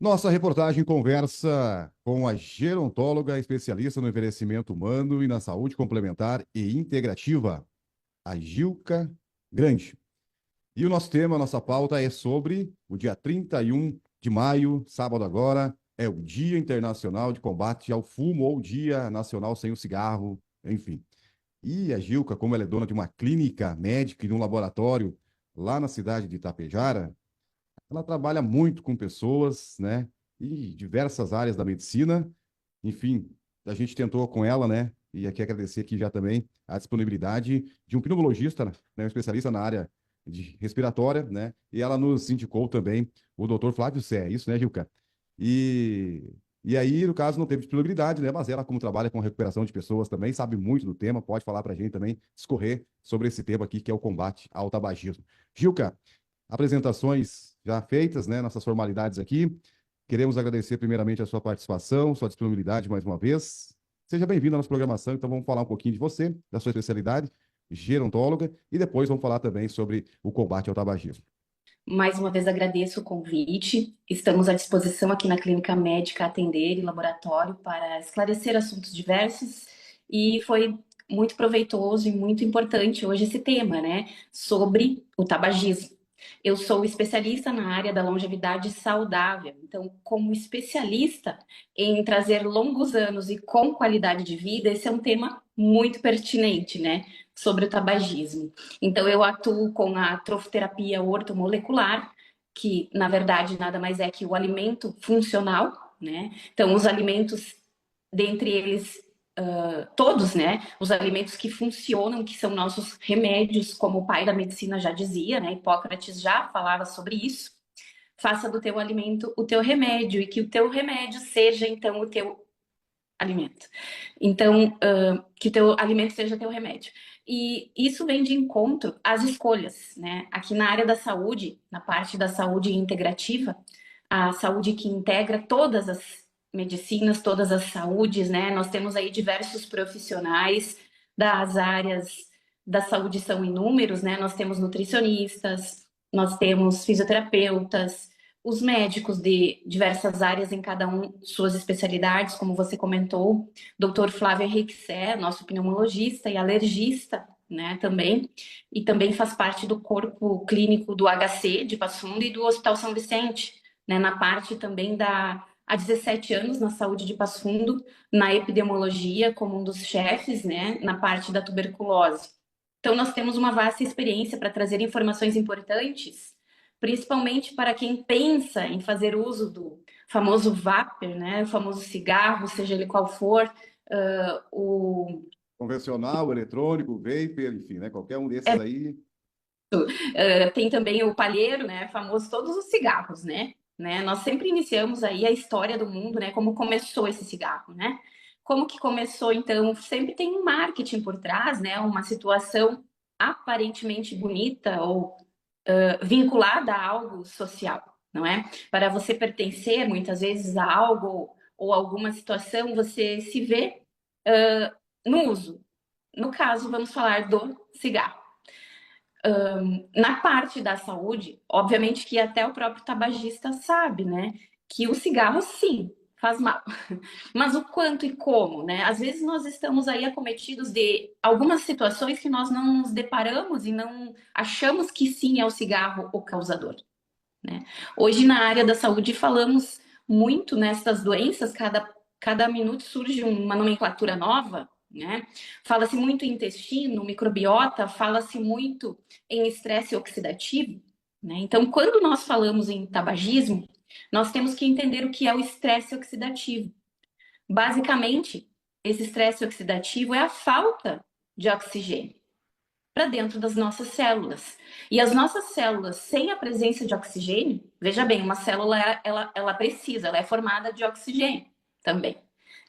Nossa reportagem conversa com a gerontóloga especialista no envelhecimento humano e na saúde complementar e integrativa, a Gilca Grande. E o nosso tema, a nossa pauta é sobre o dia 31 de maio, sábado agora, é o Dia Internacional de Combate ao Fumo ou Dia Nacional Sem o Cigarro, enfim. E a Gilca, como ela é dona de uma clínica médica e de um laboratório lá na cidade de Itapejara, ela trabalha muito com pessoas, né? E diversas áreas da medicina. Enfim, a gente tentou com ela, né? E aqui agradecer aqui já também a disponibilidade de um pneumologista, né? Um especialista na área de respiratória, né? E ela nos indicou também o doutor Flávio Sé, é isso, né, Gilca? E aí, no caso, não teve disponibilidade, né? Mas ela, como trabalha com recuperação de pessoas também, sabe muito do tema, pode falar para a gente também, discorrer sobre esse tema aqui, que é o combate ao tabagismo. Gilca, apresentações já feitas, né? Nossas formalidades aqui. Queremos agradecer primeiramente a sua participação, sua disponibilidade mais uma vez. Seja bem-vindo à nossa programação. Então, vamos falar um pouquinho de você, da sua especialidade, gerontóloga, e depois vamos falar também sobre o combate ao tabagismo. Mais uma vez agradeço o convite. Estamos à disposição aqui na Clínica Médica Atender e Laboratório para esclarecer assuntos diversos e foi muito proveitoso e muito importante hoje esse tema, né, sobre o tabagismo. Eu sou especialista na área da longevidade saudável, então, como especialista em trazer longos anos e com qualidade de vida, esse é um tema muito pertinente, né, sobre o tabagismo. Então, eu atuo com a trofoterapia ortomolecular, que na verdade nada mais é que o alimento funcional, né? Então, os alimentos, dentre eles, todos, né? Os alimentos que funcionam, que são nossos remédios, como o pai da medicina já dizia, né? Hipócrates já falava sobre isso. Faça do teu alimento o teu remédio, e que o teu remédio seja, então, o teu alimento. Então, que o teu alimento seja teu remédio. E isso vem de encontro às escolhas, né? Aqui na área da saúde, na parte da saúde integrativa, a saúde que integra todas as medicinas, todas as saúdes, né? Nós temos aí diversos profissionais das áreas da saúde, são inúmeros, né? Nós temos nutricionistas, nós temos fisioterapeutas, os médicos de diversas áreas, em cada um suas especialidades, como você comentou, doutor Flávio Henrique Sé, nosso pneumologista e alergista, né, também, e também faz parte do corpo clínico do HC de Passo Fundo e do Hospital São Vicente, né, na parte também há 17 anos na saúde de Passo Fundo, na epidemiologia, como um dos chefes, né, na parte da tuberculose. Então, nós temos uma vasta experiência para trazer informações importantes, principalmente para quem pensa em fazer uso do famoso vapor, né, o famoso cigarro, seja ele qual for, o Convencional, eletrônico, vapor, enfim, né? Qualquer um desses aí. tem também o palheiro, né, famoso todos os cigarros, né? Nós sempre iniciamos aí a história do mundo, né? Como começou esse cigarro, né? Como que começou, então? Sempre tem um marketing por trás, né? Uma situação aparentemente bonita ou vinculada a algo social, não é? Para você pertencer muitas vezes a algo ou alguma situação, você se vê no uso. No caso, vamos falar do cigarro. Na parte da saúde, obviamente que até o próprio tabagista sabe, né? Que o cigarro, sim, faz mal. Mas o quanto e como, né? Às vezes nós estamos aí acometidos de algumas situações que nós não nos deparamos e não achamos que sim é o cigarro o causador, né? Hoje, na área da saúde, falamos muito nessas doenças, cada minuto surge uma nomenclatura nova, né? Fala-se muito em intestino, microbiota, fala-se muito em estresse oxidativo, né? Então, quando nós falamos em tabagismo, nós temos que entender o que é o estresse oxidativo. Basicamente, esse estresse oxidativo é a falta de oxigênio para dentro das nossas células. E as nossas células, sem a presença de oxigênio, veja bem, uma célula ela precisa, ela é formada de oxigênio também.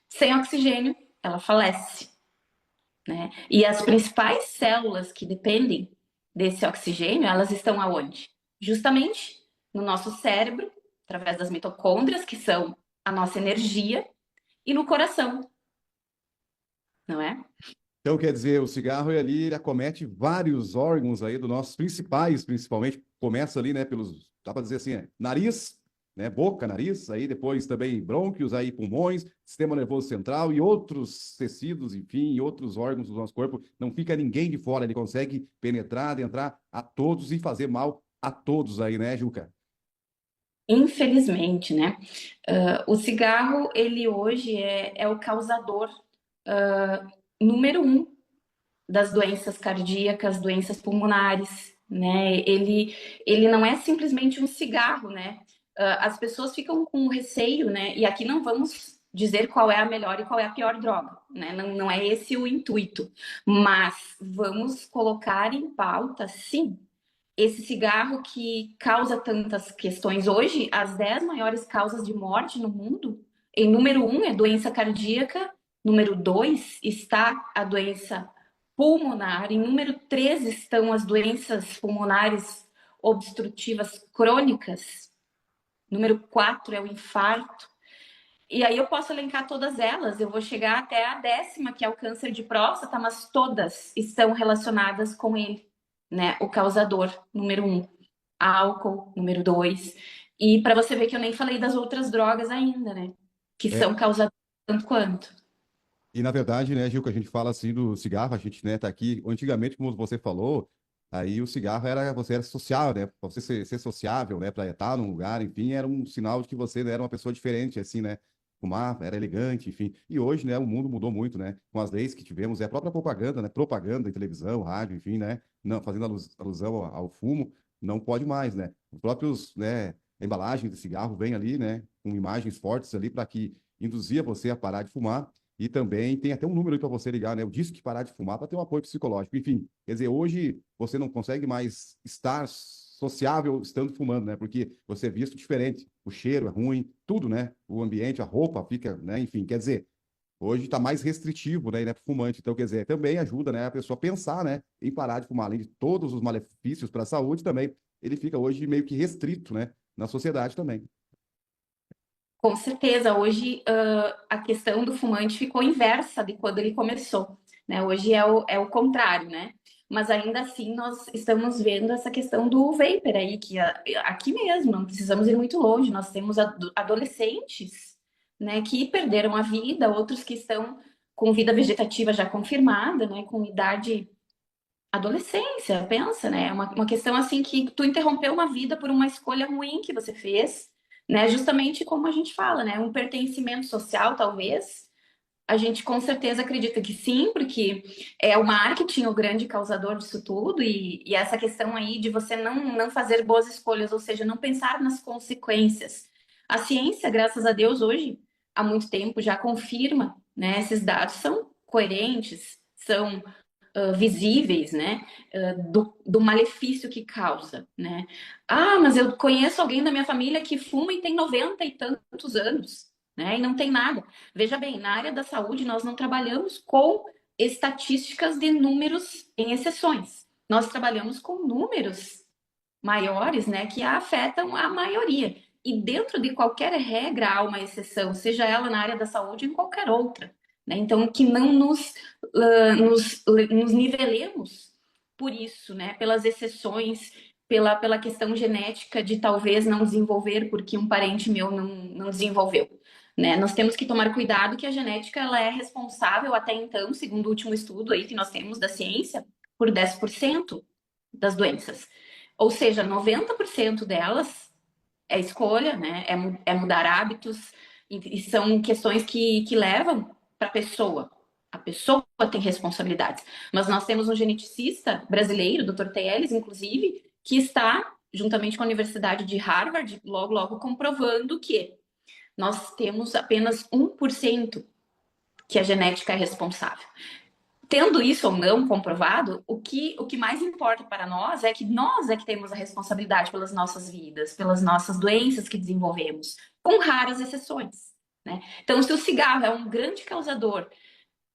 Sem oxigênio, ela falece, né? E as principais células que dependem desse oxigênio, elas estão aonde? Justamente no nosso cérebro, através das mitocôndrias, que são a nossa energia, e no coração, não é? Então, quer dizer, o cigarro ele acomete vários órgãos aí dos nossos principais, principalmente, começa ali, né, pelos, dá para dizer assim, nariz, né? Boca, nariz, aí depois também brônquios, aí pulmões, sistema nervoso central e outros tecidos, enfim, e outros órgãos do nosso corpo. Não fica ninguém de fora, ele consegue penetrar, adentrar a todos e fazer mal a todos aí, né, Juca? Infelizmente, né? O cigarro, ele hoje é o causador número um das doenças cardíacas, doenças pulmonares, né? Ele não é simplesmente um cigarro, né? As pessoas ficam com receio, né? E aqui não vamos dizer qual é a melhor e qual é a pior droga, né? Não é esse o intuito, mas vamos colocar em pauta, sim, esse cigarro que causa tantas questões. Hoje, as 10 maiores causas de morte no mundo, em número um é doença cardíaca, número 2 está a doença pulmonar, em número 3 estão as doenças pulmonares obstrutivas crônicas, número 4 é o infarto. E aí eu posso elencar todas elas, eu vou chegar até a 10ª, que é o câncer de próstata, mas todas estão relacionadas com ele, né? O causador, número um, álcool, número 2. E para você ver que eu nem falei das outras drogas ainda, né? Que É, são causadoras tanto quanto. e na verdade, né, Gil, que a gente fala assim do cigarro, a gente, né, tá aqui, antigamente, como você falou, aí o cigarro era, você era social, né, pra você ser sociável, né, para estar num lugar, enfim, era um sinal de que você, né, era uma pessoa diferente, assim, né, fumar, era elegante, enfim. E hoje, né, o mundo mudou muito, né, com as leis que tivemos, é a própria propaganda, né, propaganda em televisão, rádio, enfim, né, não, fazendo alusão ao fumo, não pode mais, né, os próprios, né, a embalagem de cigarro vem ali, né, com imagens fortes ali para que induzia você a parar de fumar, e também tem até um número aí para você ligar, né? O Disque Parar de Fumar para ter um apoio psicológico. Enfim, quer dizer, hoje você não consegue mais estar sociável estando fumando, né? Porque você é visto diferente. O cheiro é ruim, tudo, né? O ambiente, a roupa fica, né? Enfim, quer dizer, hoje está mais restritivo, né? Para fumante. Então, quer dizer, também ajuda, né? A pessoa a pensar, né? Em parar de fumar, além de todos os malefícios para a saúde, também ele fica hoje meio que restrito, né? Na sociedade também. Com certeza, hoje a questão do fumante ficou inversa de quando ele começou, né? Hoje é o contrário, né? Mas ainda assim nós estamos vendo essa questão do vapor aí, que aqui mesmo, não precisamos ir muito longe, nós temos adolescentes, né, que perderam a vida, outros que estão com vida vegetativa já confirmada, né, com idade adolescência, pensa, né? É uma questão assim que tu interrompeu uma vida por uma escolha ruim que você fez, né? Justamente como a gente fala, né? Um pertencimento social, talvez. A gente com certeza acredita que sim, porque é o marketing o grande causador disso tudo, e essa questão aí de você não fazer boas escolhas, ou seja, não pensar nas consequências. A ciência, graças a Deus, hoje, há muito tempo, já confirma, né? Esses dados são coerentes, são visíveis, né, do malefício que causa, né? Ah, mas eu conheço alguém da minha família que fuma e tem 90 e tantos anos, né? E não tem nada. Veja bem, na área da saúde nós não trabalhamos com estatísticas de números em exceções. Nós trabalhamos com números maiores, né, que afetam a maioria. E dentro de qualquer regra há uma exceção, seja ela na área da saúde ou em qualquer outra. Né? Então, que não nos nivelemos por isso, né? Pelas exceções, pela questão genética de talvez não desenvolver porque um parente meu não desenvolveu. Né? Nós temos que tomar cuidado que a genética ela é responsável até então, segundo o último estudo aí que nós temos da ciência, por 10% das doenças. Ou seja, 90% delas é escolha, né? É mudar hábitos, e são questões que levam para a pessoa. A pessoa tem responsabilidades. Mas nós temos um geneticista brasileiro, Dr. Teles, inclusive, que está, juntamente com a Universidade de Harvard, logo, logo comprovando que nós temos apenas 1% que a genética é responsável. Tendo isso ou não comprovado, o que mais importa para nós é que temos a responsabilidade pelas nossas vidas, pelas nossas doenças que desenvolvemos, com raras exceções. Né? Então, se o cigarro é um grande causador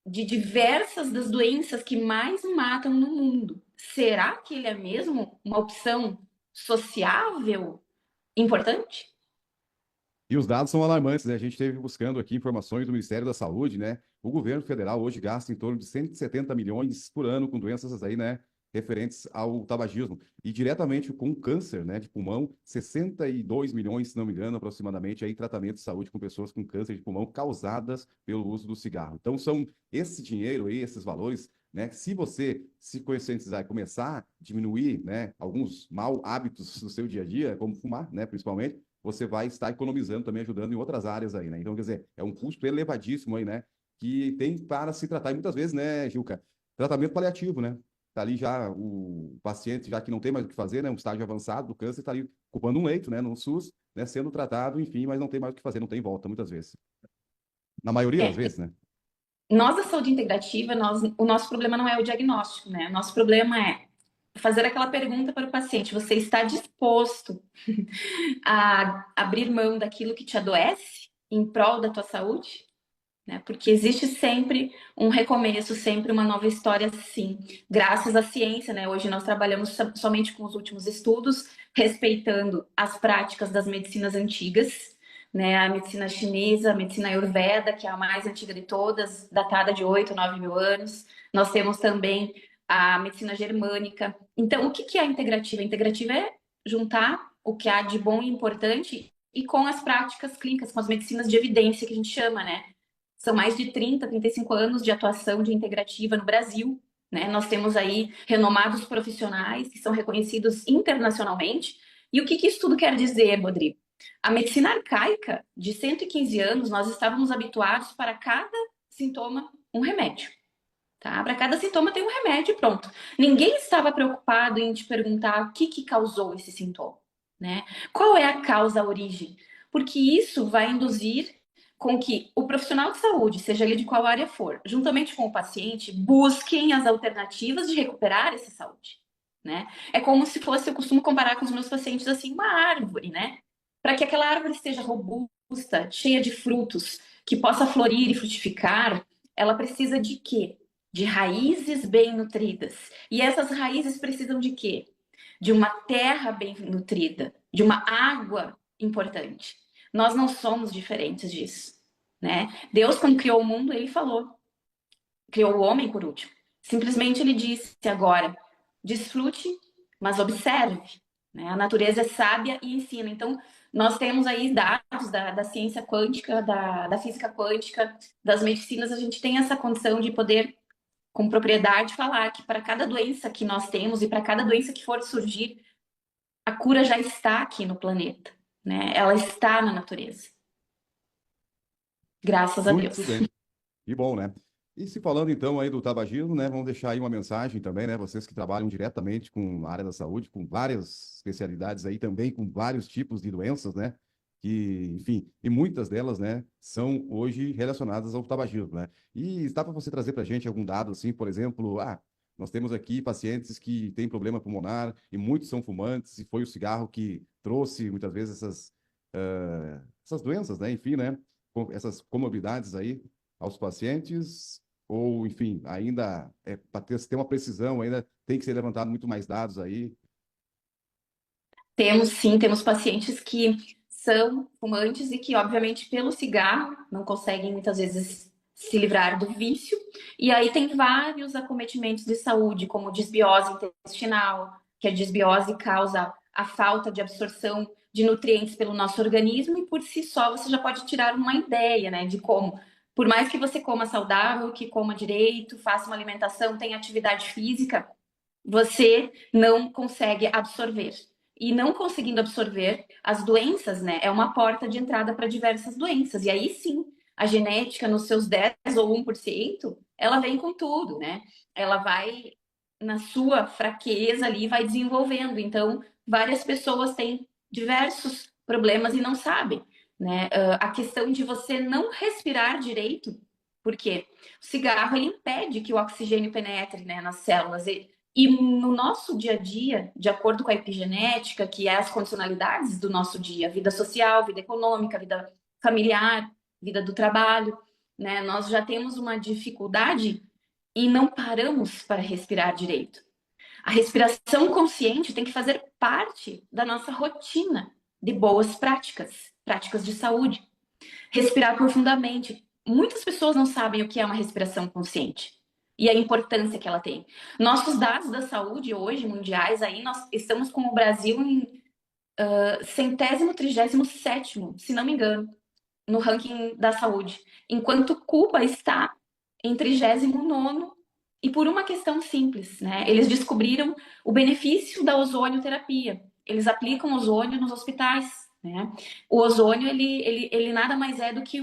de diversas das doenças que mais matam no mundo, será que ele é mesmo uma opção sociável importante? E os dados são alarmantes, né? A gente esteve buscando aqui informações do Ministério da Saúde, né? O governo federal hoje gasta em torno de 170 milhões por ano com doenças aí, né? referentes ao tabagismo. E diretamente com câncer, né, de pulmão, 62 milhões, se não me engano, aproximadamente, aí tratamento de saúde com pessoas com câncer de pulmão causadas pelo uso do cigarro. Então, são esse dinheiro aí, esses valores, né, se você se conscientizar e começar a diminuir, né, alguns mau hábitos do seu dia a dia, como fumar, né, principalmente, você vai estar economizando também, ajudando em outras áreas aí, né? Então, quer dizer, é um custo elevadíssimo aí, né, que tem para se tratar. E muitas vezes, né, Gilca, tratamento paliativo, né? Tá ali já o paciente, já que não tem mais o que fazer, né? Um estágio avançado do câncer, está ali ocupando um leito, né? No SUS, né? Sendo tratado, enfim, mas não tem mais o que fazer, não tem volta, muitas vezes. Na maioria das É, vezes, né? nós da saúde integrativa, o nosso problema não é o diagnóstico, né? O nosso problema é fazer aquela pergunta para o paciente: você está disposto a abrir mão daquilo que te adoece em prol da tua saúde? Né? Porque existe sempre um recomeço, sempre uma nova história, sim. Graças à ciência, né? Hoje nós trabalhamos somente com os últimos estudos, respeitando as práticas das medicinas antigas, né? A medicina chinesa, a medicina Ayurveda, que é a mais antiga de todas, datada de 8, 9 mil anos. Nós temos também a medicina germânica. Então, o que é a integrativa? A integrativa é juntar o que há de bom e importante e com as práticas clínicas, com as medicinas de evidência que a gente chama, né? São mais de 30, 35 anos de atuação de integrativa no Brasil, né? Nós temos aí renomados profissionais que são reconhecidos internacionalmente. E o que isso tudo quer dizer, Rodrigo? A medicina arcaica, de 115 anos, nós estávamos habituados para cada sintoma um remédio. Tá? Para cada sintoma tem um remédio e pronto. Ninguém estava preocupado em te perguntar o que causou esse sintoma, né? Qual é a causa, a origem? Porque isso vai induzir com que o profissional de saúde, seja ele de qual área for, juntamente com o paciente, busquem as alternativas de recuperar essa saúde, né? É como se fosse, eu costumo comparar com os meus pacientes assim, uma árvore, né? Para que aquela árvore esteja robusta, cheia de frutos, que possa florir e frutificar, ela precisa de quê? De raízes bem nutridas. E essas raízes precisam de quê? De uma terra bem nutrida, de uma água importante. Nós não somos diferentes disso, né? Deus, quando criou o mundo, ele falou, criou o homem por último. Simplesmente ele disse agora: desfrute, mas observe. Né? A natureza é sábia e ensina. Então, nós temos aí dados da ciência quântica, da física quântica, das medicinas, a gente tem essa condição de poder, com propriedade, falar que para cada doença que nós temos e para cada doença que for surgir, a cura já está aqui no planeta, né? Ela está na natureza. Graças a Muito Deus. bem. E bom, né? E se falando então aí do tabagismo, né, vamos deixar aí uma mensagem também, né, vocês que trabalham diretamente com a área da saúde, com várias especialidades aí também, com vários tipos de doenças, né, que, enfim, e muitas delas, né, são hoje relacionadas ao tabagismo, né? E está para você trazer para a gente algum dado assim, por exemplo, nós temos aqui pacientes que têm problema pulmonar e muitos são fumantes e foi o cigarro que trouxe muitas vezes essas doenças, né, enfim, né, essas comorbidades aí aos pacientes, ou, enfim, ainda para ter uma precisão, ainda tem que ser levantado muito mais dados aí. Temos sim, temos pacientes que são fumantes e que, obviamente, pelo cigarro, não conseguem muitas vezes se livrar do vício. E aí tem vários acometimentos de saúde, como desbiose intestinal, que a desbiose causa a falta de absorção de nutrientes pelo nosso organismo, e por si só você já pode tirar uma ideia, né, de como, por mais que você coma saudável, que coma direito, faça uma alimentação, tenha atividade física, você não consegue absorver. E não conseguindo absorver, as doenças, né, é uma porta de entrada para diversas doenças. E aí sim, a genética, nos seus 10 ou 1%, ela vem com tudo, né? Ela vai, na sua fraqueza ali, vai desenvolvendo. Então, várias pessoas têm diversos problemas e não sabem, né? A questão de você não respirar direito, porque o cigarro, ele impede que o oxigênio penetre, né, nas células. E no nosso dia a dia, de acordo com a epigenética, que é as condicionalidades do nosso dia, vida social, vida econômica, vida familiar, vida do trabalho, né? Nós já temos uma dificuldade e não paramos para respirar direito. A respiração consciente tem que fazer parte da nossa rotina de boas práticas, práticas de saúde. Respirar profundamente. Muitas pessoas não sabem o que é uma respiração consciente. e a importância que ela tem. Nossos dados da saúde hoje, mundiais, aí nós estamos com o Brasil em centésimo, 37º, se não me engano, no ranking da saúde, enquanto Cuba está em 39º, e por uma questão simples, né? Eles descobriram o benefício da ozonioterapia. Eles aplicam ozônio nos hospitais, né? O ozônio, ele nada mais é do que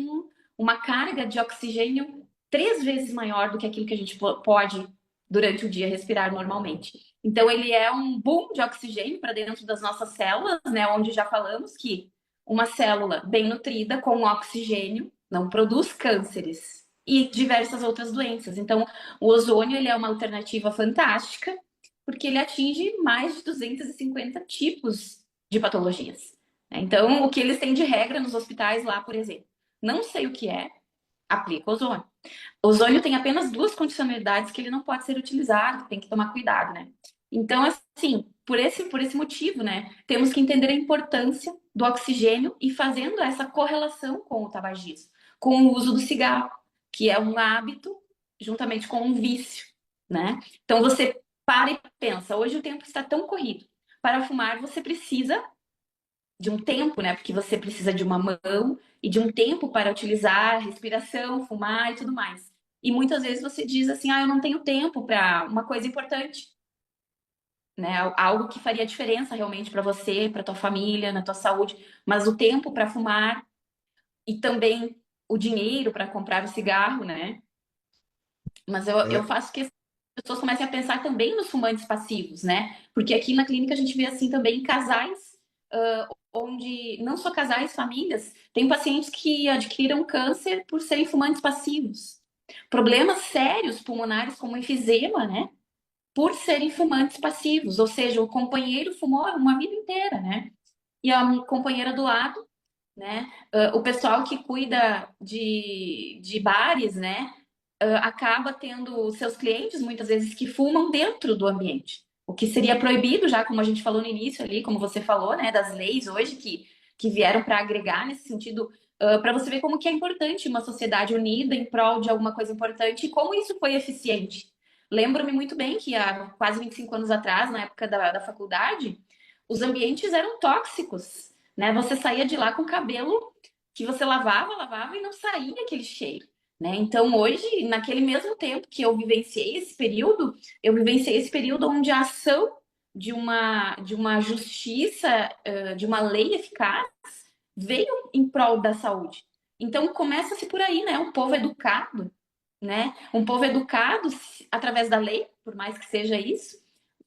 uma carga de oxigênio 3 vezes maior do que aquilo que a gente pode, durante o dia, respirar normalmente. Então, ele é um boom de oxigênio para dentro das nossas células, né? Onde já falamos que uma célula bem nutrida com oxigênio não produz cânceres e diversas outras doenças. Então, o ozônio ele é uma alternativa fantástica porque ele atinge mais de 250 tipos de patologias. Então, o que eles têm de regra nos hospitais lá, por exemplo, não sei o que é, aplica ozônio. O ozônio tem apenas 2 condicionalidades que ele não pode ser utilizado, tem que tomar cuidado, né? Então, assim, por esse motivo, né, temos que entender a importância do oxigênio e fazendo essa correlação com o tabagismo, com o uso do cigarro, que é um hábito juntamente com um vício, né? Então, você para e pensa, hoje o tempo está tão corrido. Para fumar, você precisa de um tempo, né? Porque você precisa de uma mão e de um tempo para utilizar respiração, fumar e tudo mais. E muitas vezes você diz assim: ah, eu não tenho tempo para uma coisa importante, né? Algo que faria diferença realmente para você, para tua família, na tua saúde, mas o tempo para fumar e também o dinheiro para comprar o cigarro, né? Mas eu É, faço que as pessoas comecem a pensar também nos fumantes passivos, né? Porque aqui na clínica a gente vê assim também casais, onde não só casais, famílias, tem pacientes que adquiriram câncer por serem fumantes passivos. Problemas sérios pulmonares como enfisema, né? Por serem fumantes passivos, ou seja, o companheiro fumou uma vida inteira, né? E a companheira do lado, né? O pessoal que cuida de bares, né? Acaba tendo seus clientes, muitas vezes, que fumam dentro do ambiente. O que seria proibido, já como a gente falou no início ali, como você falou, né, das leis hoje que vieram para agregar nesse sentido, para você ver como que é importante uma sociedade unida em prol de alguma coisa importante e como isso foi eficiente. Lembro-me muito bem que há quase 25 anos atrás, na época da faculdade, os ambientes eram tóxicos, né? Você saía de lá com o cabelo que você lavava e não saía aquele cheiro. Né? Então, hoje, naquele mesmo tempo que eu vivenciei esse período onde a ação de uma justiça, de uma lei eficaz, veio em prol da saúde. Então, começa-se por aí, né? Um povo educado, né? Um povo educado através da lei, por mais que seja isso,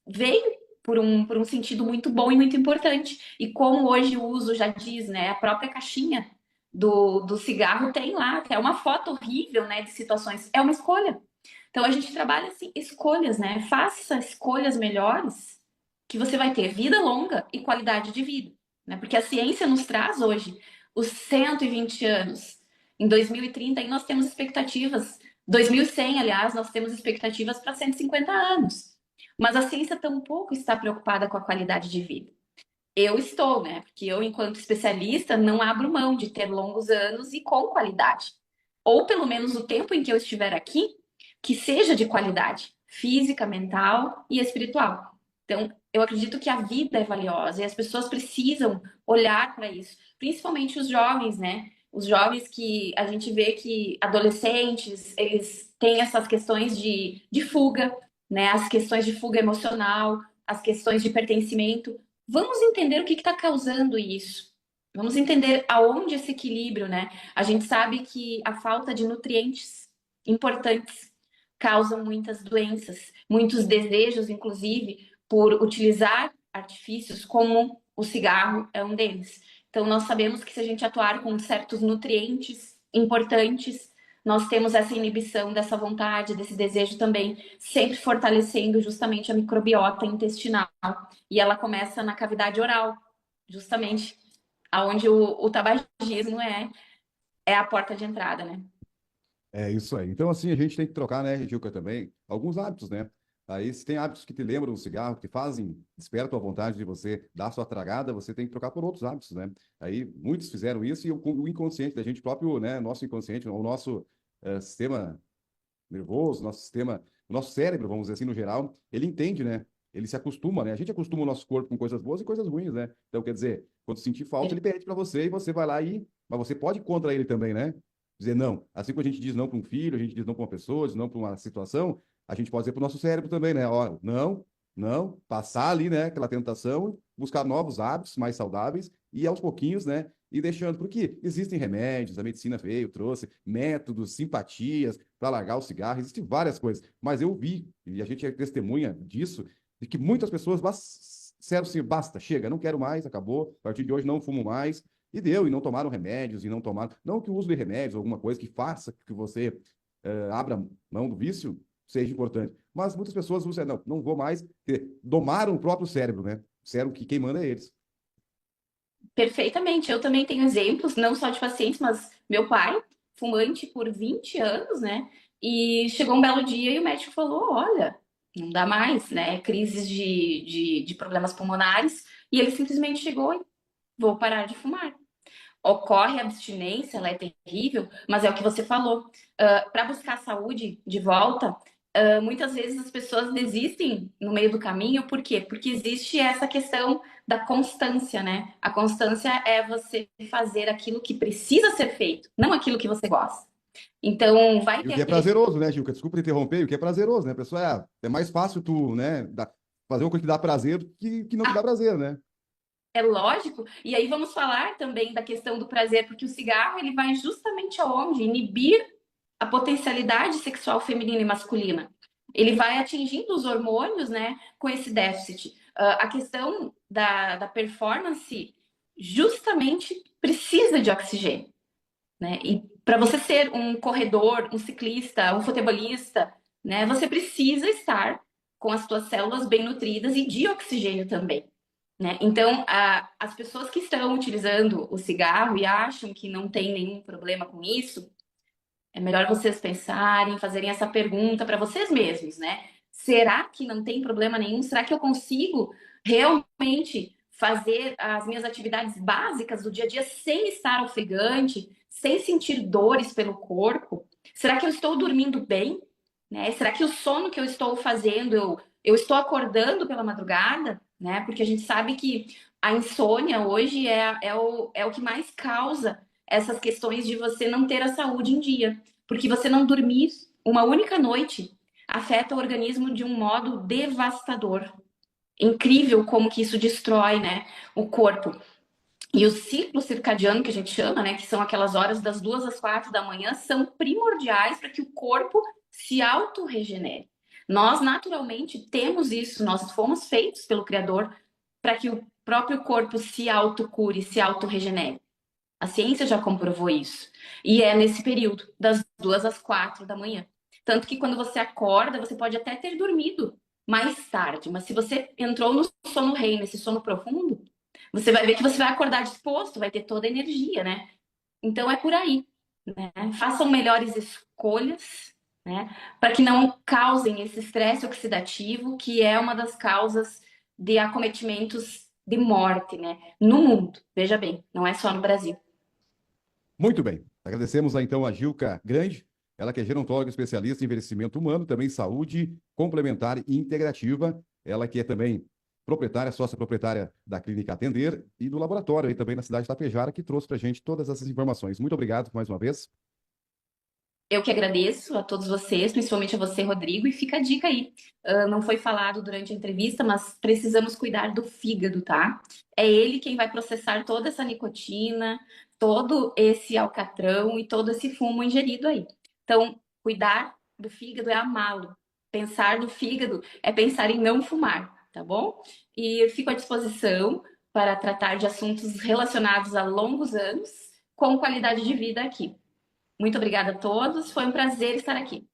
veio por um sentido muito bom e muito importante. E como hoje o uso já diz, né? A própria caixinha do cigarro tem lá, que é uma foto horrível, né? De situações. É uma escolha. Então a gente trabalha assim, escolhas, né? Faça escolhas melhores que você vai ter vida longa e qualidade de vida, né? Porque a ciência nos traz hoje os 120 anos. Em 2030 aí nós temos expectativas, 2100, aliás, nós temos expectativas para 150 anos. Mas a ciência tampouco está preocupada com a qualidade de vida. Eu estou, né? Porque eu, enquanto especialista, não abro mão de ter longos anos e com qualidade. Ou pelo menos o tempo em que eu estiver aqui, que seja de qualidade física, mental e espiritual. Então, eu acredito que a vida é valiosa e as pessoas precisam olhar para isso, principalmente os jovens, né? Os jovens que a gente vê que adolescentes, eles têm essas questões de fuga, né? As questões de fuga emocional, as questões de pertencimento. Vamos entender o que está causando isso. Vamos entender aonde esse equilíbrio, né? A gente sabe que a falta de nutrientes importantes causa muitas doenças, muitos desejos, inclusive, por utilizar artifícios, como o cigarro é um deles. Então, nós sabemos que se a gente atuar com certos nutrientes importantes, nós temos essa inibição dessa vontade, desse desejo também, sempre fortalecendo justamente a microbiota intestinal. E ela começa na cavidade oral, justamente aonde o tabagismo é a porta de entrada, né? É isso aí. Então, assim, a gente tem que trocar, né, Gilca, também, alguns hábitos, né? Aí, se tem hábitos que te lembram do cigarro, que te fazem, despertam a vontade de você dar sua tragada, você tem que trocar por outros hábitos, né? Aí, muitos fizeram isso e o inconsciente da gente próprio, né, nosso inconsciente, o nosso sistema nervoso, nosso sistema o nosso cérebro, vamos dizer assim, no geral, ele entende, né? Ele se acostuma, né? A gente acostuma o nosso corpo com coisas boas e coisas ruins, né? Então, quer dizer, quando sentir falta, ele pede para você e você vai lá e. Mas você pode ir contra ele também, né? Dizer não. Assim como a gente diz não para um filho, a gente diz não para uma pessoa, diz não para uma situação, a gente pode dizer para o nosso cérebro também, né? Ó, não, não, passar ali, né, aquela tentação, buscar novos hábitos mais saudáveis e aos pouquinhos, né, e deixando, porque existem remédios, a medicina veio, trouxe métodos, simpatias para largar o cigarro, existem várias coisas, mas eu vi, e a gente é testemunha disso, de que muitas pessoas disseram assim, basta, chega, não quero mais, acabou, a partir de hoje não fumo mais, e deu, e não tomaram remédios, e não tomaram, não que o uso de remédios, alguma coisa que faça que você abra mão do vício, seja importante. Mas muitas pessoas usam, não, não vou mais, domaram o próprio cérebro, né? O cérebro que quem manda é eles. Perfeitamente. Eu também tenho exemplos, não só de pacientes, mas meu pai, fumante por 20 anos, né? E chegou um belo dia e o médico falou: olha, não dá mais, né? Crises de problemas pulmonares. E ele simplesmente chegou e vou parar de fumar. Ocorre a abstinência, ela é terrível, mas é o que você falou. Para buscar a saúde de volta, muitas vezes as pessoas desistem no meio do caminho, por quê? Porque existe essa questão da constância, né? A constância é você fazer aquilo que precisa ser feito, não aquilo que você gosta. Então, vai E o que ter é prazeroso, né, Gilca? Desculpa te interromper, o que é prazeroso, né? A pessoa é mais fácil tu, né, fazer uma coisa que dá prazer do que não te dá prazer, né? é lógico, e aí vamos falar também da questão do prazer, porque o cigarro ele vai justamente aonde? Inibir a potencialidade sexual feminina e masculina. Ele vai atingindo os hormônios, né, com esse déficit. A questão da performance justamente precisa de oxigênio, né? E para você ser um corredor, um ciclista, um futebolista, né, você precisa estar com as suas células bem nutridas e de oxigênio também. Né? Então, as pessoas que estão utilizando o cigarro e acham que não tem nenhum problema com isso, é melhor vocês pensarem, fazerem essa pergunta para vocês mesmos, né? Será que não tem problema nenhum? Será que eu consigo realmente fazer as minhas atividades básicas do dia a dia sem estar ofegante, sem sentir dores pelo corpo? Será que eu estou dormindo bem? Né? Será que o sono que eu estou fazendo, eu estou acordando pela madrugada? Né? Porque a gente sabe que a insônia hoje é o que mais causa essas questões de você não ter a saúde em dia. Porque você não dormir uma única noite afeta o organismo de um modo devastador. Incrível como que isso destrói, né, o corpo. E o ciclo circadiano, que a gente chama, né, que são aquelas horas das 2 às 4 da manhã, são primordiais para que o corpo se autorregenere. Nós, naturalmente, temos isso, nós fomos feitos pelo Criador para que o próprio corpo se autocure, se autorregenere. A ciência já comprovou isso. E é nesse período, das 2 às 4 da manhã. Tanto que quando você acorda, você pode até ter dormido mais tarde, mas se você entrou no sono REM, nesse sono profundo, você vai ver que você vai acordar disposto, vai ter toda a energia, né? Então é por aí, né? Façam melhores escolhas, né? Para que não causem esse estresse oxidativo, que é uma das causas de acometimentos de morte, né? No mundo. Veja bem, não é só no Brasil. Muito bem. Agradecemos então a Gilca Grande, ela que é gerontóloga especialista em envelhecimento humano, também saúde complementar e integrativa, ela que é também proprietária, sócia proprietária da Clínica Atender e do laboratório aí também na cidade de Tapejara, que trouxe para a gente todas essas informações. Muito obrigado mais uma vez. Eu que agradeço a todos vocês, principalmente a você, Rodrigo, e fica a dica aí. Não foi falado durante a entrevista, mas precisamos cuidar do fígado, tá? É ele quem vai processar toda essa nicotina, todo esse alcatrão e todo esse fumo ingerido aí. Então, cuidar do fígado é amá-lo. Pensar no fígado é pensar em não fumar, tá bom? E eu fico à disposição para tratar de assuntos relacionados a longos anos com qualidade de vida aqui. Muito obrigada a todos, foi um prazer estar aqui.